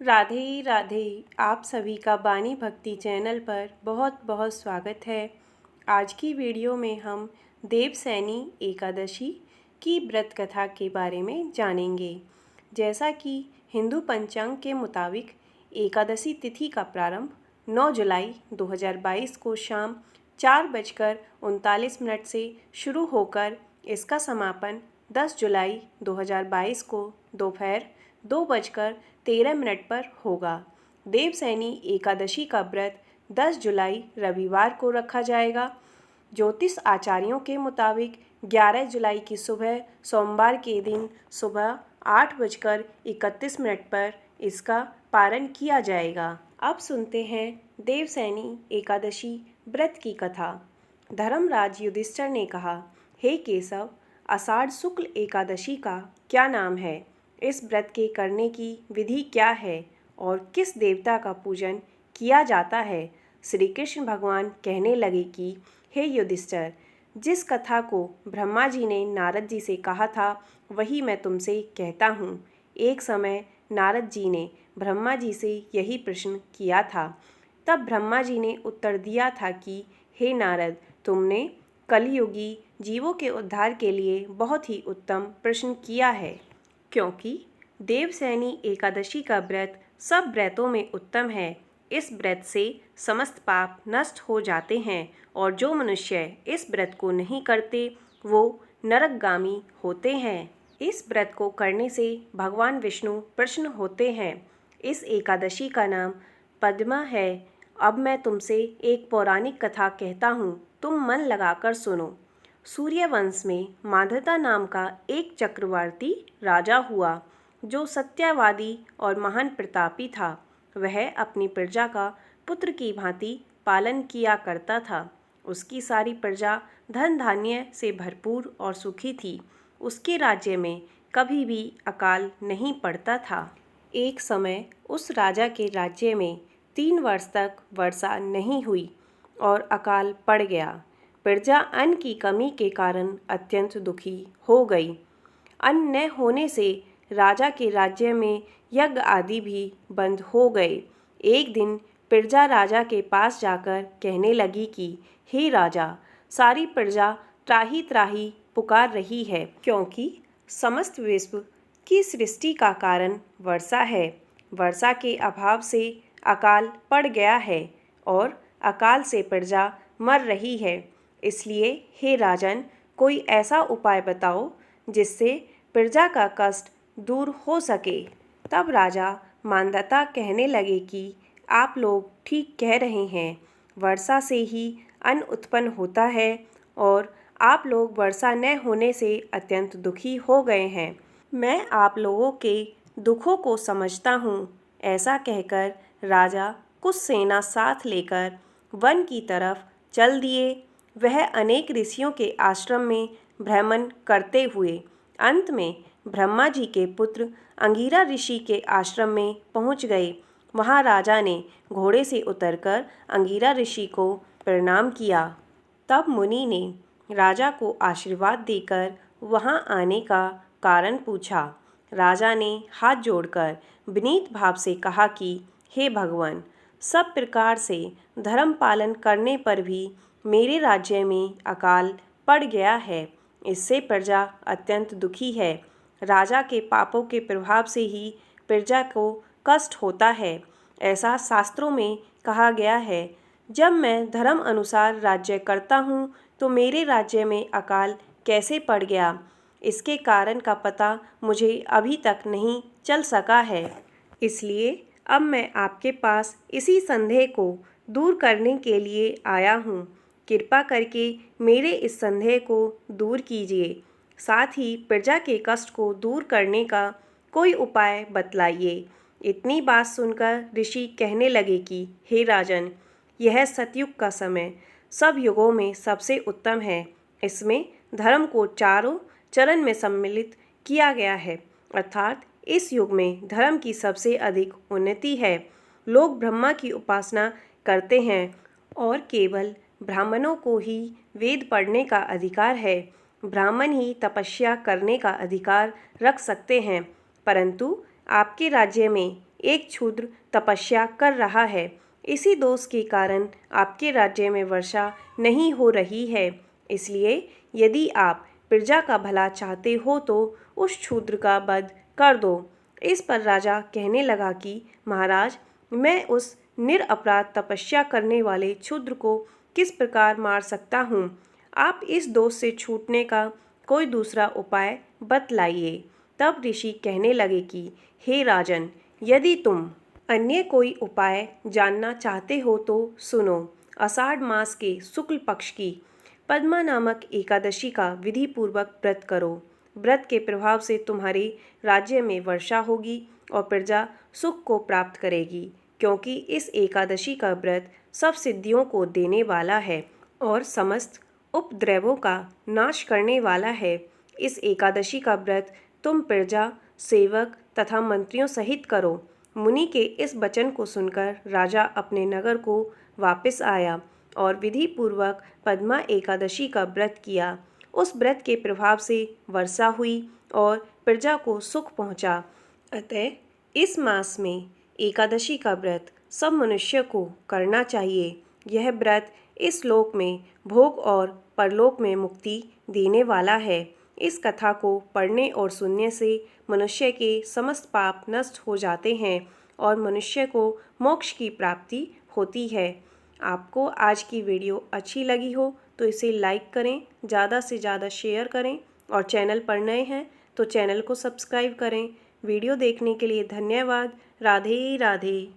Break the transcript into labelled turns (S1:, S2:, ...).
S1: राधे राधे। आप सभी का बानी भक्ति चैनल पर बहुत बहुत स्वागत है। आज की वीडियो में हम देवसैनी एकादशी की व्रत कथा के बारे में जानेंगे। जैसा कि हिंदू पंचांग के मुताबिक एकादशी तिथि का प्रारंभ 9 जुलाई 2022 को शाम 4:39 से शुरू होकर इसका समापन 10 जुलाई 2022 को दोपहर 2:13 पर होगा। देवसैनी एकादशी का व्रत 10 जुलाई रविवार को रखा जाएगा। ज्योतिष आचार्यों के मुताबिक 11 जुलाई की सुबह सोमवार के दिन सुबह 8:31 पर इसका पारण किया जाएगा। अब सुनते हैं देवसैनी एकादशी व्रत की कथा। धर्मराज युधिष्ठिर ने कहा, हे केशव, आषाढ़ शुक्ल एकादशी का क्या नाम है? इस व्रत के करने की विधि क्या है और किस देवता का पूजन किया जाता है? श्री कृष्ण भगवान कहने लगे कि हे युधिष्ठिर, जिस कथा को ब्रह्मा जी ने नारद जी से कहा था वही मैं तुमसे कहता हूँ। एक समय नारद जी ने ब्रह्मा जी से यही प्रश्न किया था। तब ब्रह्मा जी ने उत्तर दिया था कि हे नारद, तुमने कलियुगी जीवों के उद्धार के लिए बहुत ही उत्तम प्रश्न किया है, क्योंकि देवसैनी एकादशी का व्रत सब व्रतों में उत्तम है। इस व्रत से समस्त पाप नष्ट हो जाते हैं और जो मनुष्य इस व्रत को नहीं करते वो नरकगामी होते हैं। इस व्रत को करने से भगवान विष्णु प्रसन्न होते हैं। इस एकादशी का नाम पद्मा है। अब मैं तुमसे एक पौराणिक कथा कहता हूँ, तुम मन लगाकर सुनो। सूर्यवंश में मांधाता नाम का एक चक्रवर्ती राजा हुआ जो सत्यवादी और महान प्रतापी था। वह अपनी प्रजा का पुत्र की भांति पालन किया करता था। उसकी सारी प्रजा धन धान्य से भरपूर और सुखी थी। उसके राज्य में कभी भी अकाल नहीं पड़ता था। एक समय उस राजा के राज्य में 3 वर्ष तक वर्षा नहीं हुई और अकाल पड़ गया। प्रजा अन्न की कमी के कारण अत्यंत दुखी हो गई। अन्न न होने से राजा के राज्य में यज्ञ आदि भी बंद हो गए। एक दिन प्रजा राजा के पास जाकर कहने लगी कि हे राजा, सारी प्रजा त्राही त्राही पुकार रही है, क्योंकि समस्त विश्व की सृष्टि का कारण वर्षा है। वर्षा के अभाव से अकाल पड़ गया है और अकाल से प्रजा मर रही है। इसलिए हे राजन, कोई ऐसा उपाय बताओ जिससे प्रजा का कष्ट दूर हो सके। तब राजा मांधाता कहने लगे कि आप लोग ठीक कह रहे हैं। वर्षा से ही अन्न उत्पन्न होता है और आप लोग वर्षा न होने से अत्यंत दुखी हो गए हैं। मैं आप लोगों के दुखों को समझता हूँ। ऐसा कहकर राजा कुछ सेना साथ लेकर वन की तरफ चल दिए। वह अनेक ऋषियों के आश्रम में भ्रमण करते हुए अंत में ब्रह्मा जी के पुत्र अंगिरा ऋषि के आश्रम में पहुंच गए। वहां राजा ने घोड़े से उतरकर अंगिरा ऋषि को प्रणाम किया। तब मुनि ने राजा को आशीर्वाद देकर वहां आने का कारण पूछा। राजा ने हाथ जोड़कर विनीत भाव से कहा कि हे भगवान, सब प्रकार से धर्म पालन करने पर भी मेरे राज्य में अकाल पड़ गया है। इससे प्रजा अत्यंत दुखी है। राजा के पापों के प्रभाव से ही प्रजा को कष्ट होता है। ऐसा शास्त्रों में कहा गया है। जब मैं धर्म अनुसार राज्य करता हूँ तो मेरे राज्य में अकाल कैसे पड़ गया, इसके कारण का पता मुझे अभी तक नहीं चल सका है। इसलिए अब मैं आपके पास इसी संदेह को दूर करने के लिए आया हूँ। कृपा करके मेरे इस संदेह को दूर कीजिए। साथ ही प्रजा के कष्ट को दूर करने का कोई उपाय बतलाइए। इतनी बात सुनकर ऋषि कहने लगे कि हे राजन, यह सतयुग का समय सब युगों में सबसे उत्तम है। इसमें धर्म को चारों चरण में सम्मिलित किया गया है, अर्थात इस युग में धर्म की सबसे अधिक उन्नति है। लोग ब्रह्मा की उपासना करते हैं और केवल ब्राह्मणों को ही वेद पढ़ने का अधिकार है। ब्राह्मण ही तपस्या करने का अधिकार रख सकते हैं। परंतु आपके राज्य में एक क्षुद्र तपस्या कर रहा है। इसी दोष के कारण आपके राज्य में वर्षा नहीं हो रही है। इसलिए यदि आप प्रजा का भला चाहते हो तो उस क्षुद्र का वध कर दो। इस पर राजा कहने लगा कि महाराज, मैं उस निरपराध तपस्या करने वाले क्षुद्र को किस प्रकार मार सकता हूँ? आप इस दोष से छूटने का कोई दूसरा उपाय बतलाइए। तब ऋषि कहने लगे कि हे राजन, यदि तुम अन्य कोई उपाय जानना चाहते हो तो सुनो। आषाढ़ मास के शुक्ल पक्ष की पद्मा नामक एकादशी का विधि पूर्वक व्रत करो। व्रत के प्रभाव से तुम्हारे राज्य में वर्षा होगी और प्रजा सुख को प्राप्त करेगी, क्योंकि इस एकादशी का व्रत सब सिद्धियों को देने वाला है और समस्त उपद्रवों का नाश करने वाला है। इस एकादशी का व्रत तुम प्रजा, सेवक तथा मंत्रियों सहित करो। मुनि के इस वचन को सुनकर राजा अपने नगर को वापस आया और विधि पूर्वक पद्मा एकादशी का व्रत किया। उस व्रत के प्रभाव से वर्षा हुई और प्रजा को सुख पहुंचा। अतः इस मास में एकादशी का व्रत सब मनुष्य को करना चाहिए। यह व्रत इस लोक में भोग और परलोक में मुक्ति देने वाला है। इस कथा को पढ़ने और सुनने से मनुष्य के समस्त पाप नष्ट हो जाते हैं और मनुष्य को मोक्ष की प्राप्ति होती है। आपको आज की वीडियो अच्छी लगी हो तो इसे लाइक करें, ज़्यादा से ज़्यादा शेयर करें और चैनल पर नए हैं तो चैनल को सब्सक्राइब करें। वीडियो देखने के लिए धन्यवाद। राधे राधे।